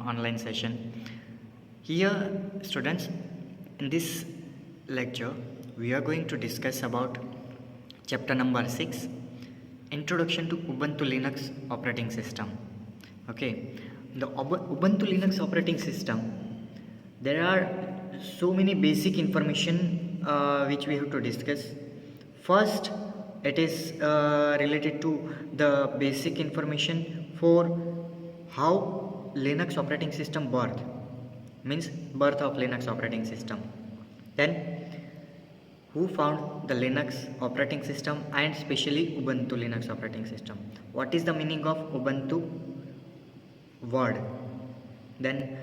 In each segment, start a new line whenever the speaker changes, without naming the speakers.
online session. Here, students, in this lecture, we are going to discuss about chapter number 6, Introduction to Ubuntu Linux Operating System. Okay, the Ubuntu Linux operating system, there are so many basic information which we have to discuss. First, it is related to the basic information for how Linux operating system birth, means birth of Linux operating system. Then who found the Linux operating system and specially Ubuntu Linux operating system. What is the meaning of Ubuntu word? Then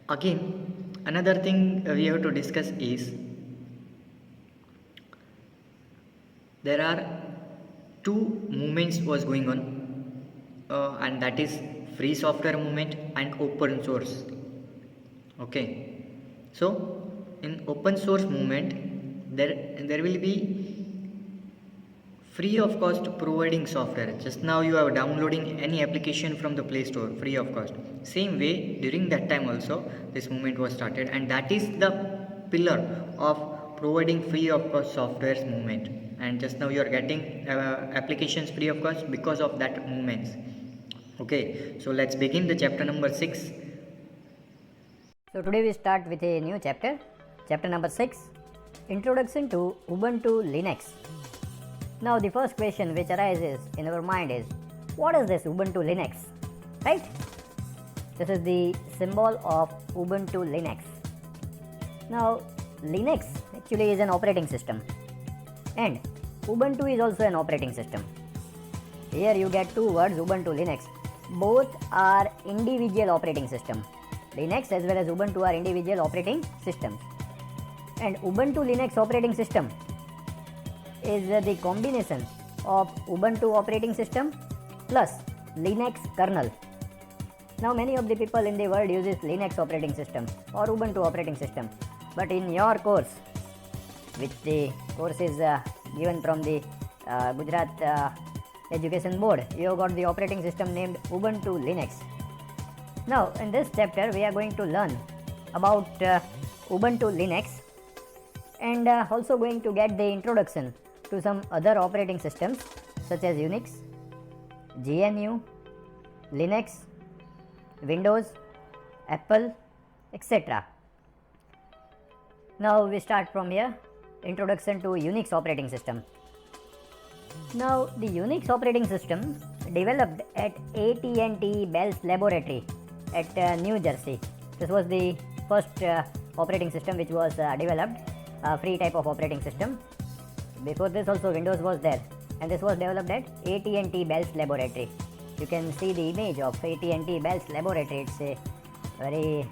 again another thing we have to discuss is there are two movements was going on and that is free software movement and open source. Okay, so in open source movement there will be free of cost providing software. Just now you are downloading any application from the Play Store free of cost. Same way during that time also this movement was started, and that is the pillar of providing free of cost software movement. And just now you are getting applications free of cost because of that movements. Okay, so let's begin the chapter number 6.
So today we start with a new chapter, chapter number 6, Introduction to Ubuntu Linux. Now the first question which arises in our mind is, what is this Ubuntu Linux? Right? This is the symbol of Ubuntu Linux. Now Linux actually is an operating system, and Ubuntu is also an operating system. Here you get two words, Ubuntu Linux. Both are individual operating system. Linux as well as Ubuntu are individual operating systems. And Ubuntu Linux operating system is the combination of Ubuntu operating system plus Linux kernel. Now many of the people in the world uses Linux operating system or Ubuntu operating system. But in your course, which the course is given from the Gujarat Education Board, you have got the operating system named Ubuntu Linux. Now in this chapter we are going to learn about Ubuntu Linux, and also going to get the introduction to some other operating systems such as Unix, GNU, Linux, Windows, Apple, etc. Now we start from here, introduction to Unix operating system. Now the Unix operating system developed at AT&T Bell's laboratory at New Jersey. This was the first operating system which was developed, a free type of operating system. Before this also Windows was there, and this was developed at AT&T Bell's laboratory. You can see the image of AT&T Bell's laboratory. It's a very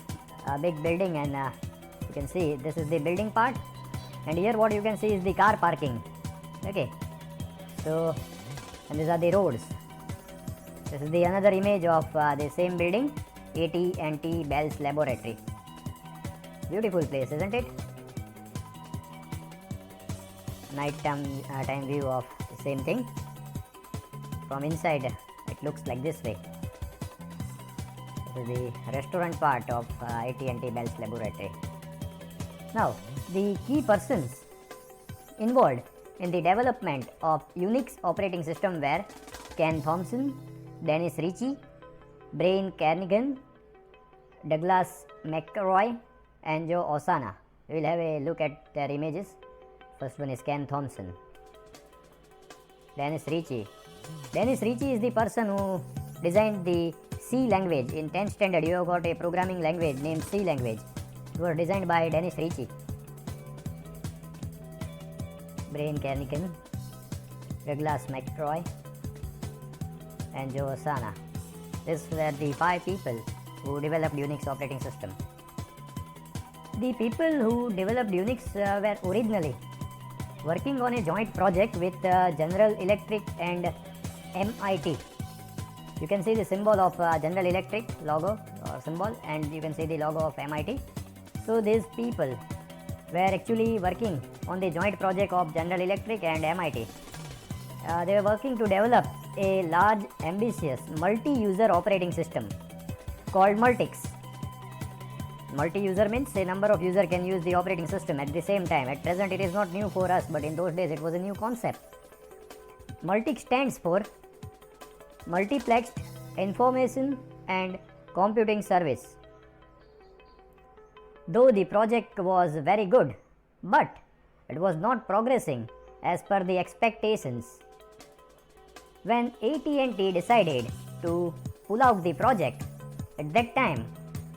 big building, and you can see this is the building part, and here what you can see is the car parking. Okay, so and these are the roads. This is the another image of the same building, AT&T Bell's laboratory. Beautiful place, isn't it? Night time view of the same thing. From inside it looks like this way. This is the restaurant part of AT&T Bell's laboratory. Now the key persons involved in the development of Unix operating system were Ken Thompson, Dennis Ritchie, Brian Kernighan, Douglas McElroy, and Joe Osana. We will have a look at their images. First one is Ken Thompson. Dennis Ritchie. Dennis Ritchie is the person who designed the C language. In 10th standard you have got a programming language named C language. It was designed by Dennis Ritchie. Brian Kernighan, Douglas McElroy, and Joe Osana. These were the 5 people who developed Unix operating system. The people who developed Unix were originally working on a joint project with General Electric and MIT. You can see the symbol of General Electric logo or symbol, and you can see the logo of MIT. So these people were actually working on the joint project of General Electric and MIT. They were working to develop a large, ambitious, multi-user operating system called multics. Multi-user means a number of users can use the operating system at the same time. At present it is not new for us, but in those days it was a new concept. Multic stands for Multiplexed Information and Computing Service. Though the project was very good, but it was not progressing as per the expectations. When AT&T decided to pull out the project, at that time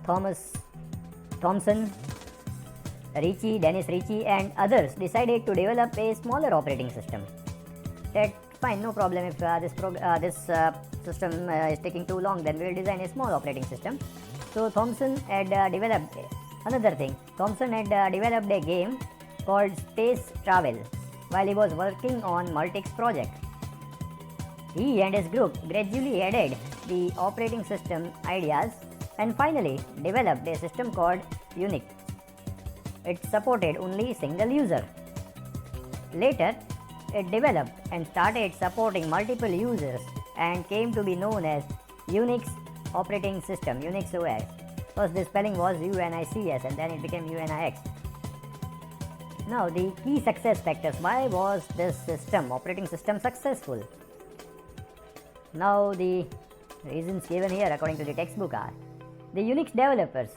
Thomson, Dennis Ritchie and others decided to develop a smaller operating system. That fine, no problem if this system is taking too long, then we will design a small operating system. So Thomson had developed another thing. Thomson had developed a game called Space Travel while he was working on Multics project. He and his group gradually added the operating system ideas and finally developed a system called Unix. It supported only single user. Later, it developed and started supporting multiple users and came to be known as Unix operating system, Unix OS. First the spelling was UNICS and then it became UNIX. Now the key success factors. Why was this operating system successful? Now the reasons given here according to the textbook are: the Unix developers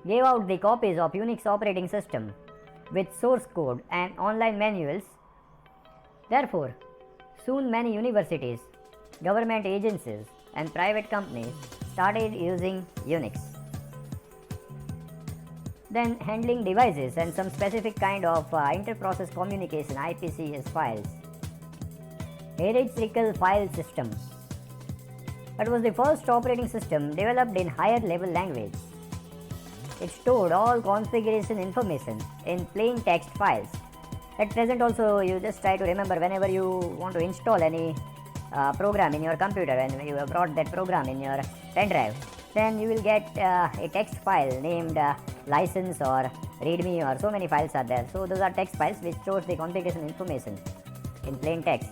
gave out the copies of Unix operating system with source code and online manuals. Therefore, soon many universities, government agencies and private companies started using Unix. Then handling devices and some specific kind of inter-process communication IPCS files. Hierarchical file system. That was the first operating system developed in higher level language. It stored all configuration information in plain text files. At present also you just try to remember whenever you want to install any program in your computer and you have brought that program in your pen drive, then you will get a text file named license or readme or so many files are there. So those are text files which stores the configuration information in plain text.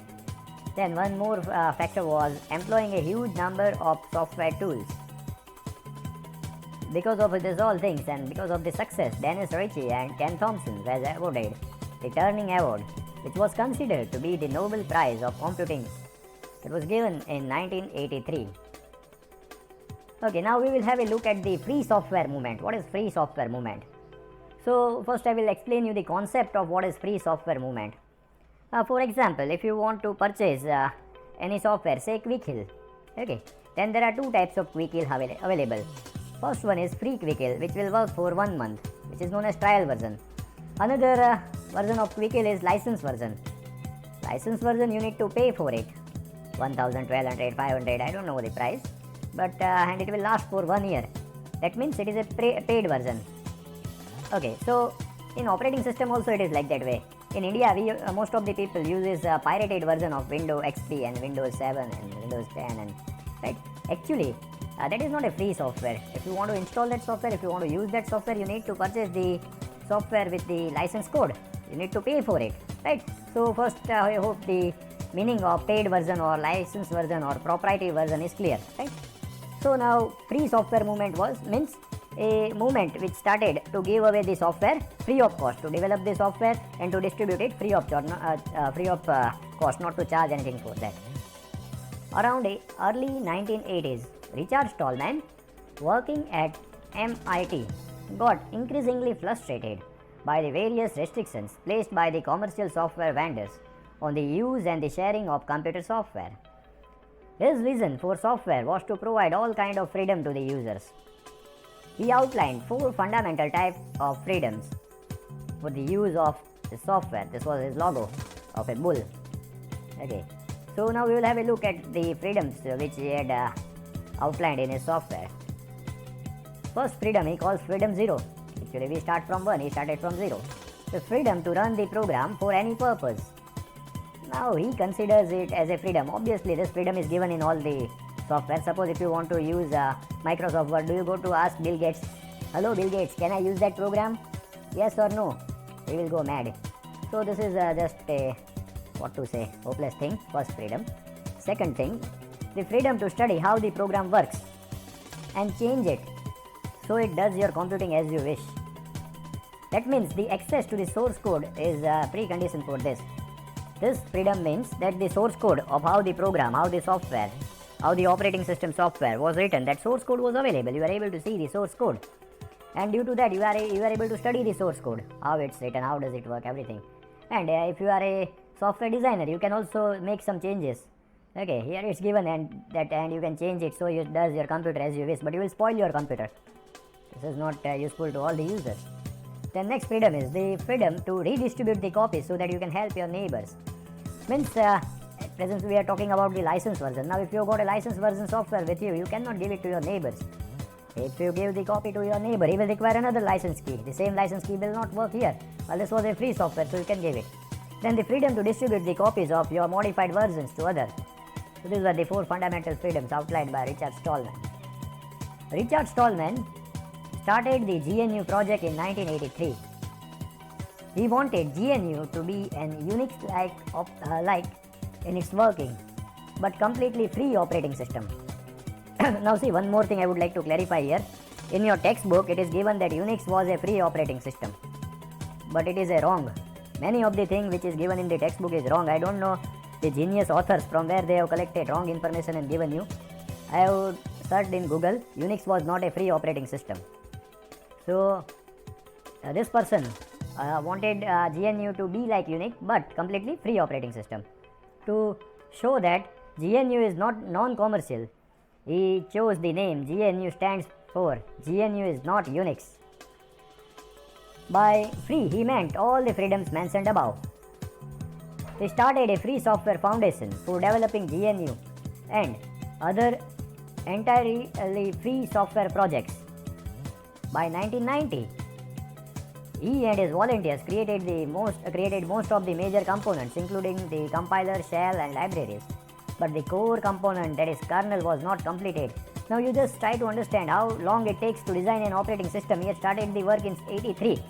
Then one more factor was employing a huge number of software tools. Because of these all things and because of the success, Dennis Ritchie and Ken Thompson was awarded the Turing Award, which was considered to be the Nobel Prize of Computing. It was given in 1983. Okay, now we will have a look at the free software movement. What is free software movement? So first I will explain you the concept of what is free software movement. For example, if you want to purchase any software, say QuickHill, okay, then there are two types of QuickHill available. First one is free QuickHill, which will work for 1 month, which is known as trial version. Another version of QuickHill is license version. License version you need to pay for it, 1000, 1200, 500, I don't know the price, but and it will last for 1 year. That means it is a paid version. Okay, so in operating system also it is like that way. In India, most of the people uses pirated version of Windows XP and Windows 7 and Windows 10 and right. Actually, that is not a free software. If you want to install that software, if you want to use that software, you need to purchase the software with the license code. You need to pay for it, right? So first, I hope the meaning of paid version or license version or proprietary version is clear, right? So now, free software movement means a movement which started to give away the software free of cost, to develop the software and to distribute it free of cost, not to charge anything for that. Around the early 1980s, Richard Stallman, working at MIT, got increasingly frustrated by the various restrictions placed by the commercial software vendors on the use and the sharing of computer software. His vision for software was to provide all kind of freedom to the users. He outlined 4 fundamental types of freedoms for the use of the software. This was his logo of a bull. Okay, so now we will have a look at the freedoms which he had outlined in his software. First freedom he calls freedom 0. Actually we start from 1, he started from 0. The freedom to run the program for any purpose. Now he considers it as a freedom. Obviously this freedom is given in all the software. Suppose if you want to use Microsoft Word, do you go to ask Bill Gates, hello Bill Gates, can I use that program? Yes or no? He will go mad. So this is just a, hopeless thing. First freedom. Second thing, the freedom to study how the program works and change it so it does your computing as you wish. That means the access to the source code is a precondition for this. This freedom means that the source code of how the program, how the software, how the operating system software was written, that source code was available. You are able to see the source code, and due to that you are able to study the source code, how it's written, how does it work, everything. And if you are a software designer, you can also make some changes. Okay, here it's given and you can change it so it does your computer as you wish, but you will spoil your computer. This is not useful to all the users. Then next freedom is the freedom to redistribute the copies so that you can help your neighbors. Means at present we are talking about the license version. Now if you got a license version software with you, you cannot give it to your neighbors. If you give the copy to your neighbor, he will require another license key. The same license key will not work here. Well, this was a free software, so you can give it. Then the freedom to distribute the copies of your modified versions to others. So these were the 4 fundamental freedoms outlined by Richard Stallman. Richard Stallman started the GNU project in 1983. He wanted GNU to be an Unix-like in its working, but completely free operating system. Now see, one more thing I would like to clarify here. In your textbook, it is given that Unix was a free operating system, but it is a wrong. Many of the things which is given in the textbook is wrong. I don't know the genius authors from where they have collected wrong information and given you. I have searched in Google. Unix was not a free operating system. So this person wanted GNU to be like Unix, but completely free operating system. To show that GNU is not non-commercial, he chose the name GNU stands for GNU is not Unix. By free, he meant all the freedoms mentioned above. He started a free software foundation for developing GNU and other entirely free software projects. By 1990, he and his volunteers created most of the major components, including the compiler, shell, and libraries. But the core component, that is kernel, was not completed. Now you just try to understand how long it takes to design an operating system. He had started the work in 83.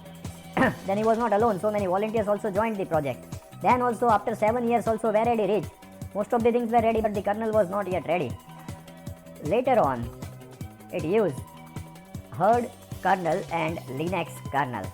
Then he was not alone. So many volunteers also joined the project. Then also after 7 years also were ready reached. Most of the things were ready, but the kernel was not yet ready. Later on, it used herd kernel and Linux kernel.